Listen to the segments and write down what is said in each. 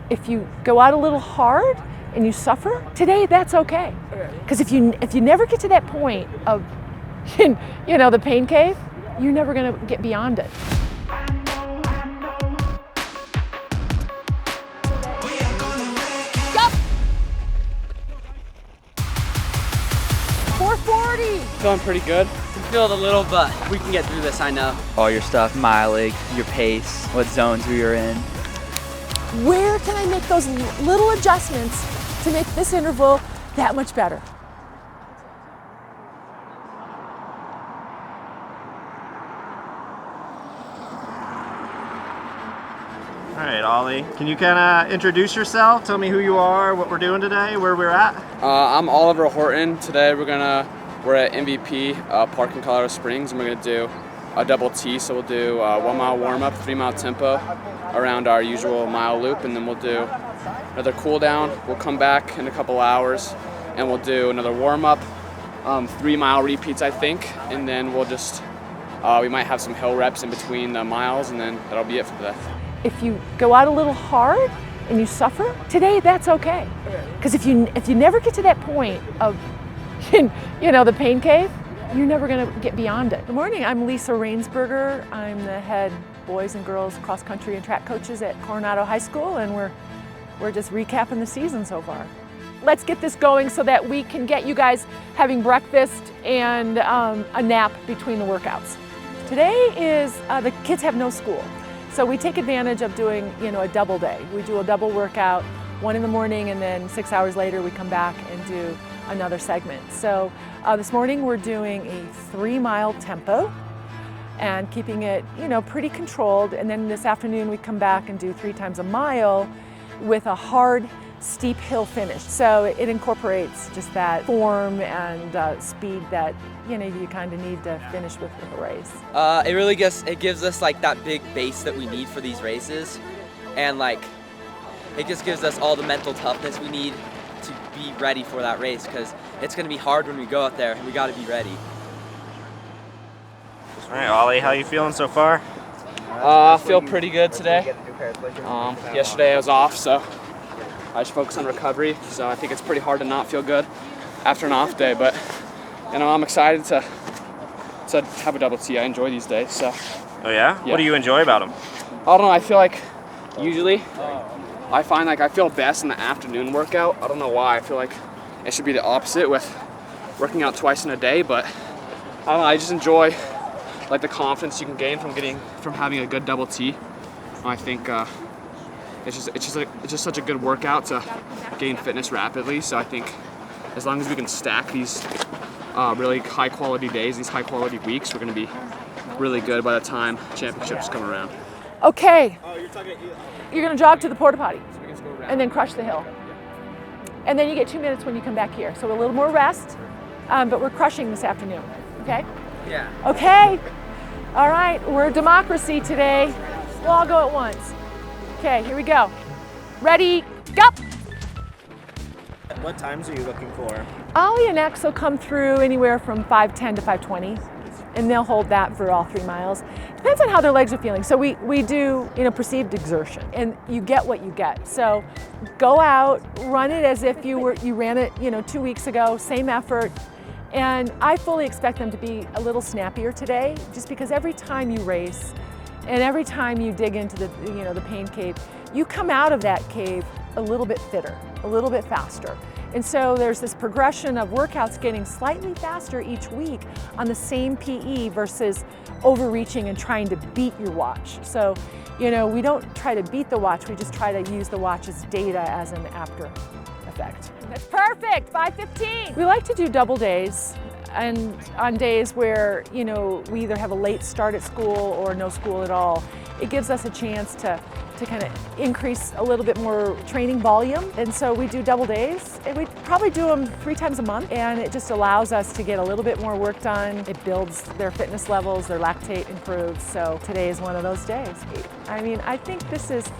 If you go out a little hard and you suffer, today that's okay. Because if you never get to that point of, the pain cave, you're never gonna get beyond it. Yup. 440. Feeling pretty good. Can feel it a little, but we can get through this, I know. All your stuff, mileage, your pace, what zones we were in. Where can I make those little adjustments to make this interval that much better? All right, Ollie, can you kind of introduce yourself? Tell me who you are, what we're doing today, where we're at. I'm Oliver Horton. Today we're at MVP Park in Colorado Springs, and we're gonna do a double T. So we'll do 1 mile warm up, 3 mile tempo around our usual mile loop, and then we'll do another cool down. We'll come back in a couple hours, and we'll do another warm up, 3 mile repeats, I think, and then we'll just we might have some hill reps in between the miles, and then that'll be it for the day. If you go out a little hard and you suffer, today that's okay. Because if you never get to that point of, the pain cave, you're never gonna get beyond it. Good morning, I'm Lisa Rainsberger. I'm the head boys and girls cross country and track coaches at Coronado High School, and we're just recapping the season so far. Let's get this going so that we can get you guys having breakfast and a nap between the workouts. Today is, the kids have no school. So we take advantage of doing, a double day. We do a double workout, 1 in the morning, and then 6 hours later we come back and do another segment. So this morning we're doing a 3 mile tempo and keeping it, pretty controlled. And then this afternoon we come back and do 3 times a mile with a hard, steep hill finish. So it incorporates just that form and speed that you kind of need to finish with a race. It really gives us like that big base that we need for these races, and it just gives us all the mental toughness we need to be ready for that race, because it's going to be hard when we go out there, and we got to be ready. All right, Ollie, how you feeling so far? I feel pretty good today. Yesterday I was off, so I just focus on recovery. So I think it's pretty hard to not feel good after an off day, but I'm excited to have a double T. I enjoy these days. So. Oh yeah? What do you enjoy about them? I don't know. I feel like usually I find I feel best in the afternoon workout. I don't know why. I feel like it should be the opposite with working out twice in a day, but I don't know. I just enjoy the confidence you can gain from having a good double T. I think it's just such a good workout to gain fitness rapidly. So I think as long as we can stack these really high quality days, these high quality weeks, we're going to be really good by the time championships come around. Okay, you're going to jog to the porta potty and then crush the hill. And then you get 2 minutes when you come back here. So a little more rest, but we're crushing this afternoon, okay? Yeah. Okay, all right, we're a democracy today. We'll all go at once. Okay, here we go. Ready, go! What times are you looking for? Ollie and X will come through anywhere from 5:10 to 5:20, and they'll hold that for all 3 miles. Depends on how their legs are feeling. So we do, perceived exertion, and you get what you get. So go out, run it as if you ran it, 2 weeks ago, same effort. And I fully expect them to be a little snappier today, just because every time you race and every time you dig into the pain cave, you come out of that cave a little bit fitter, a little bit faster. And so there's this progression of workouts getting slightly faster each week on the same PE versus overreaching and trying to beat your watch. So, we don't try to beat the watch, we just try to use the watch's data as an after effect. That's perfect, 5:15. We like to do double days, and on days where, we either have a late start at school or no school at all, it gives us a chance to kind of increase a little bit more training volume. And so we do double days, and we probably do them 3 times a month, and it just allows us to get a little bit more work done. It builds their fitness levels, their lactate improves. So today is one of those days. I think this is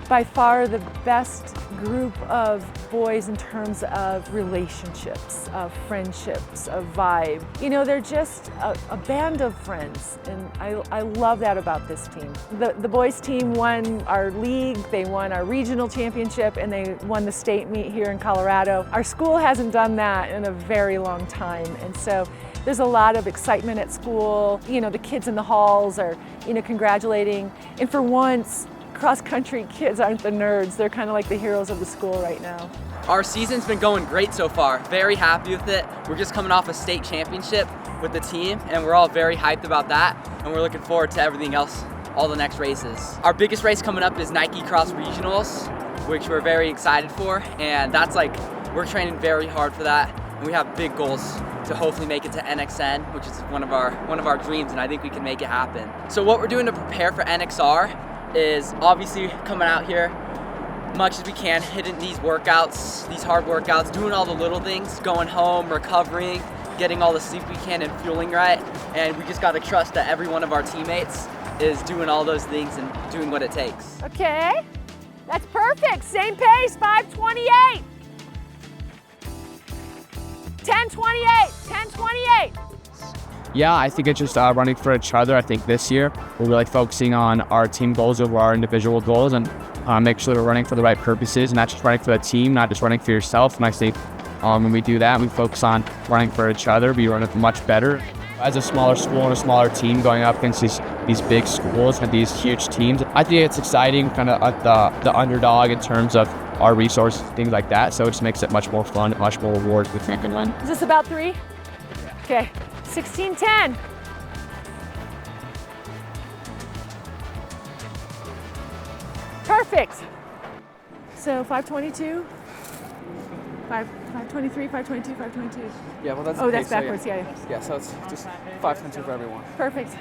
by far the best group of boys in terms of relationships, of friendships, of vibe. You know, they're just a band of friends, and I love that about this team. The boys team won our league, they won our regional championship, and they won the state meet here in Colorado. Our school hasn't done that in a very long time, and so there's a lot of excitement at school. You know, the kids in the halls are, you know, congratulating, and for once, cross-country kids aren't the nerds. They're kind of like the heroes of the school right now. Our season's been going great so far. Very happy with it. We're just coming off a state championship with the team, and we're all very hyped about that, and we're looking forward to everything else, all the next races. Our biggest race coming up is Nike Cross Regionals, which we're very excited for, and that's like, we're training very hard for that, and we have big goals to hopefully make it to NXN, which is one of our dreams, and I think we can make it happen. So what we're doing to prepare for NXR is obviously coming out here much as we can, hitting these workouts, these hard workouts, doing all the little things, going home, recovering, getting all the sleep we can and fueling right. And we just got to trust that every one of our teammates is doing all those things and doing what it takes. Okay, that's perfect. Same pace, 5:28. 10:28, 10:28. Yeah, I think it's just running for each other. I think this year we're really focusing on our team goals over our individual goals, and make sure we're running for the right purposes, and not just running for the team, not just running for yourself. And I think when we do that, we focus on running for each other, we run it much better. As a smaller school and a smaller team going up against these big schools and these huge teams, I think it's exciting, kind of the underdog in terms of our resources, things like that. So it just makes it much more fun, much more rewarding with second one. Is this about 3? Okay. 16:10. Perfect. So 5:22, 5:23, 5:22, 5:22. Yeah, well that's Oh, that's backwards. Yeah. Yeah, so it's just 5:22 for everyone. Perfect.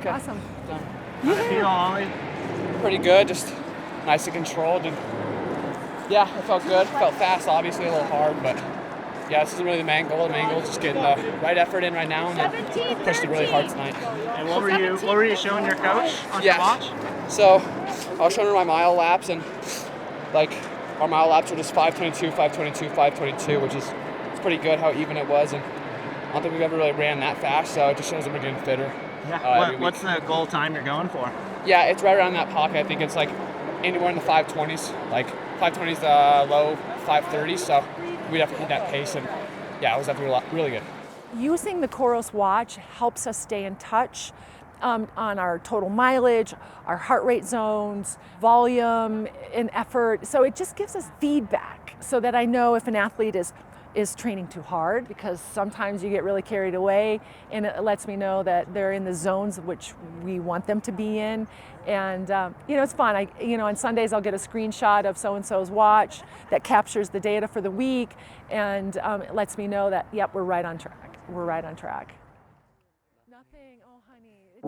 Okay. Awesome. How do you feel, Ollie? Pretty good, just nice and controlled, and yeah, it felt good. Felt fast, obviously a little hard, but yeah, this isn't really the main goal. The main goal is just getting the right effort in right now, and then pushed it really hard tonight. And what were you showing your coach on your watch? So I was showing her my mile laps, and like our mile laps were just 5:22, 5:22, 5:22, which is it's pretty good how even it was, and I don't think we've ever really ran that fast, so it just shows that we're getting fitter. Yeah. What's the goal time you're going for? Yeah, it's right around that pocket. I think it's like anywhere in the 5:20s. Like 5:20s the low 5:30s, so we'd have to hit that pace, and yeah, it was definitely really good. Using the Coros watch helps us stay in touch on our total mileage, our heart rate zones, volume, and effort. So it just gives us feedback so that I know if an athlete is training too hard, because sometimes you get really carried away, and it lets me know that they're in the zones which we want them to be in. And you know, it's fun. On Sundays I'll get a screenshot of so-and-so's watch that captures the data for the week, and it lets me know that, yep, we're right on track. We're right on track. Nothing, oh honey, it's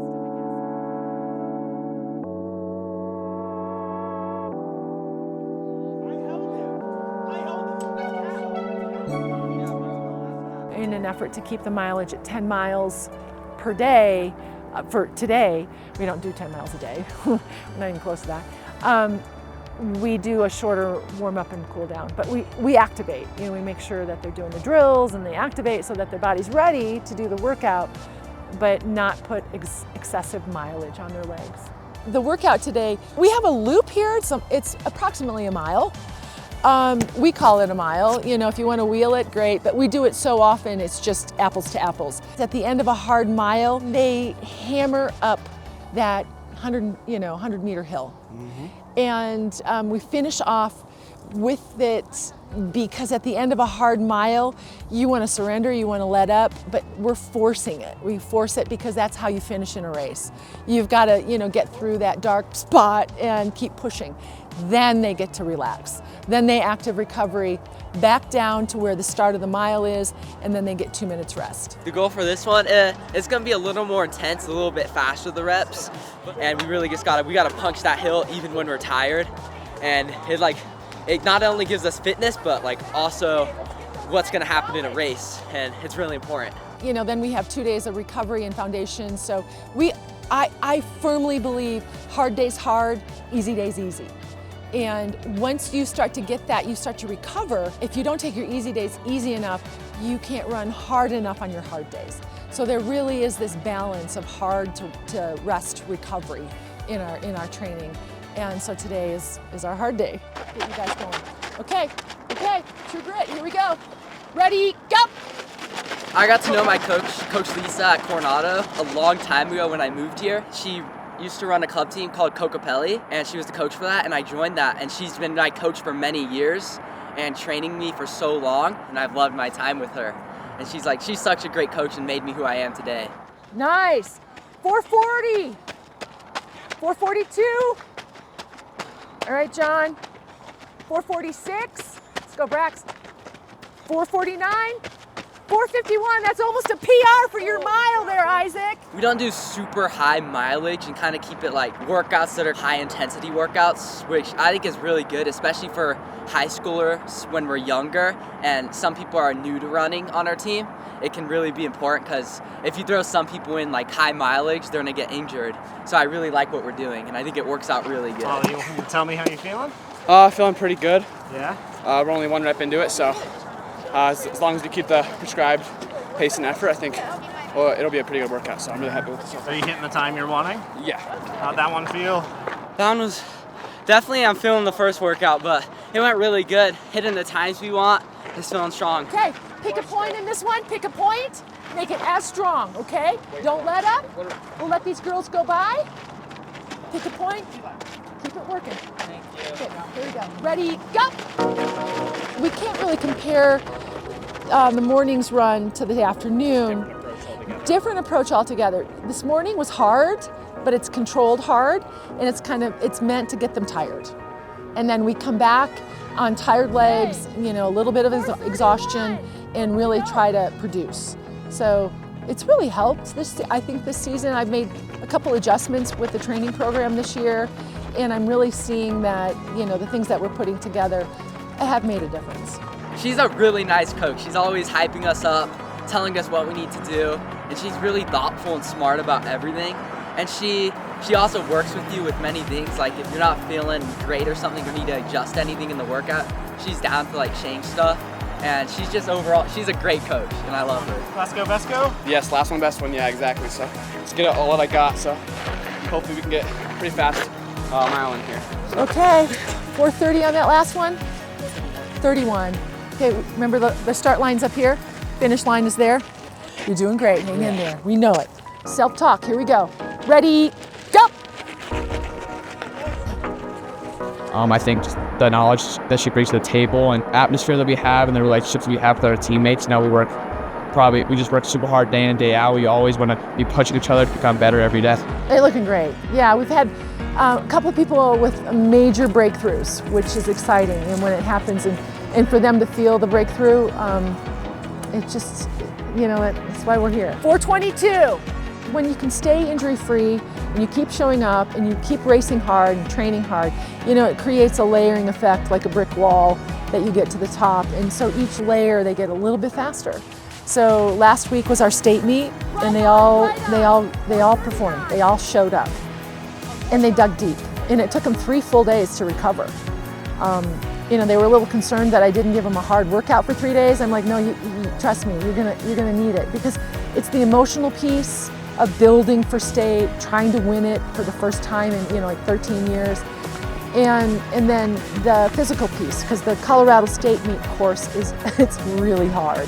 in an effort to keep the mileage at 10 miles per day. For today, we don't do 10 miles a day. We're not even close to that. We do a shorter warm up and cool down, but we activate. You know, we make sure that they're doing the drills and they activate so that their body's ready to do the workout, but not put excessive mileage on their legs. The workout today, we have a loop here. It's approximately a mile. We call it a mile. You know, if you want to wheel it, great, but we do it so often it's just apples to apples. At the end of a hard mile, they hammer up that 100 meter hill. Mm-hmm. And we finish off with it because at the end of a hard mile, you want to surrender, you want to let up, but we're forcing it. We force it because that's how you finish in a race. You've got to, get through that dark spot and keep pushing. Then they get to relax. Then they active recovery back down to where the start of the mile is, and then they get 2 minutes rest. The goal for this one, it's gonna be a little more intense, a little bit faster the reps, and we really just gotta punch that hill even when we're tired. And it not only gives us fitness, but also what's gonna happen in a race, and it's really important. Then we have 2 days of recovery and foundation, so I firmly believe hard days hard, easy days easy. And once you start to get that, you start to recover. If you don't take your easy days easy enough, you can't run hard enough on your hard days. So there really is this balance of hard to rest recovery in our training. And so today is our hard day. Get you guys going. Okay, true grit, here we go. Ready, go! I got to know my coach, Coach Lisa at Coronado, a long time ago when I moved here. She used to run a club team called Cocapelli, and she was the coach for that, and I joined that, and she's been my coach for many years and training me for so long, and I've loved my time with her. And she's such a great coach and made me who I am today. Nice, 440, 442. All right, John, 446, let's go Brax, 449, 451, that's almost a PR for your mile there, Isaac. We don't do super high mileage and kind of keep it like workouts that are high intensity workouts, which I think is really good, especially for high schoolers when we're younger and some people are new to running on our team. It can really be important because if you throw some people in like high mileage, they're gonna get injured. So I really like what we're doing and I think it works out really good. Ollie, you want to tell me how you're feeling? Feeling pretty good. Yeah? We're only 1 rep into it, so as long as we keep the prescribed pace and effort, I think it'll be a pretty good workout, so I'm really happy with it. Are you hitting the time you're wanting? Yeah. How'd that one feel? That one was definitely, I'm feeling the first workout, but it went really good. Hitting the times we want, just feeling strong. Okay, pick a point in this one, pick a point, make it as strong, okay? Don't let up, we'll let these girls go by. Pick a point, keep it working. Thank you. Okay, here we go. Ready, go! We can't really compare the morning's run to the afternoon. Different approach altogether. This morning was hard, but it's controlled hard, and it's meant to get them tired. And then we come back on tired legs, a little bit of exhaustion, and really try to produce. So it's really helped. I think this season I've made a couple adjustments with the training program this year, and I'm really seeing that, the things that we're putting together have made a difference. She's a really nice coach. She's always hyping us up, telling us what we need to do, and she's really thoughtful and smart about everything. And she also works with you with many things, like if you're not feeling great or something or need to adjust anything in the workout, she's down to change stuff. And she's just overall, she's a great coach, and I love her. Last go, best go? Yes, last one, best one, yeah, exactly. So let's get all what I got, so hopefully we can get pretty fast mile in here. So. Okay, 4:30 on that last one, 31. Okay, remember the start line's up here, finish line is there. You're doing great, hang in there, we know it. Self-talk, here we go. Ready, go! I think just the knowledge that she brings to the table and atmosphere that we have and the relationships we have with our teammates. Now we just work super hard day in and day out. We always want to be pushing each other to become better every day. They're looking great. Yeah, we've had a couple of people with major breakthroughs, which is exciting. And when it happens and for them to feel the breakthrough, it just, that's why we're here. 422. When you can stay injury-free and you keep showing up and you keep racing hard and training hard, it creates a layering effect like a brick wall that you get to the top. And so each layer, they get a little bit faster. So last week was our state meet and they all performed. They all showed up and they dug deep. And it took them 3 full days to recover. They were a little concerned that I didn't give them a hard workout for 3 days. I'm like, no, you trust me, you're gonna need it, because it's the emotional piece of building for state, trying to win it for the first time in 13 years, and then the physical piece, because the Colorado State meet course it's really hard.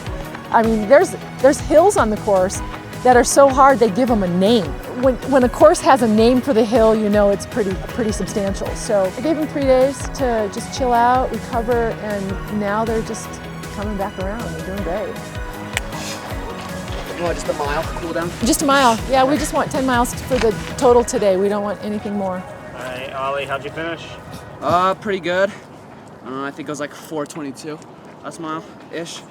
I mean, there's hills on the course that are so hard they give them a name. When a course has a name for the hill, it's pretty substantial. So I gave them 3 days to just chill out, recover, and now they're just coming back around. They're doing great. Just a mile, cool down? Just a mile. Yeah, we just want 10 miles for the total today. We don't want anything more. All right, Ollie, how'd you finish? Pretty good. I think it was like 4:22 last mile-ish,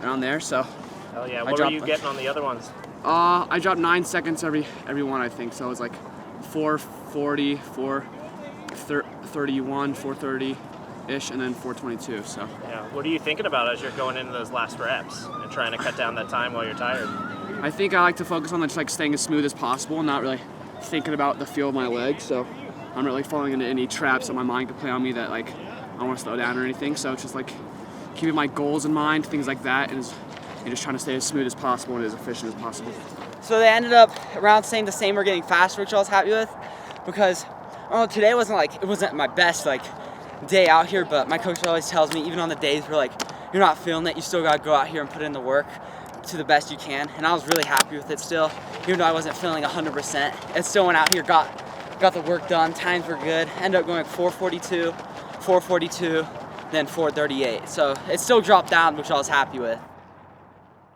around there, so. Hell yeah, what were you getting on the other ones? I dropped 9 seconds every one, I think, so it was like 4:40, 4:31, 4:30-ish, and then 4:22, so. Yeah, what are you thinking about as you're going into those last reps and trying to cut down that time while you're tired? I think I like to focus on just staying as smooth as possible and not really thinking about the feel of my legs. So I'm really falling into any traps that my mind could play on me that like I don't want to slow down or anything. So it's just like keeping my goals in mind, things like that, and just trying to stay as smooth as possible and as efficient as possible. So they ended up around saying the same or getting faster, which I was happy with, because today it wasn't my best like day out here, but my coach always tells me even on the days where like you're not feeling it, you still gotta go out here and put in the work to the best you can. And I was really happy with it still, even though I wasn't feeling 100%. It still went out here, got the work done. Times were good. Ended up going 4:42, 4:42, then 4:38. So it still dropped down, which I was happy with.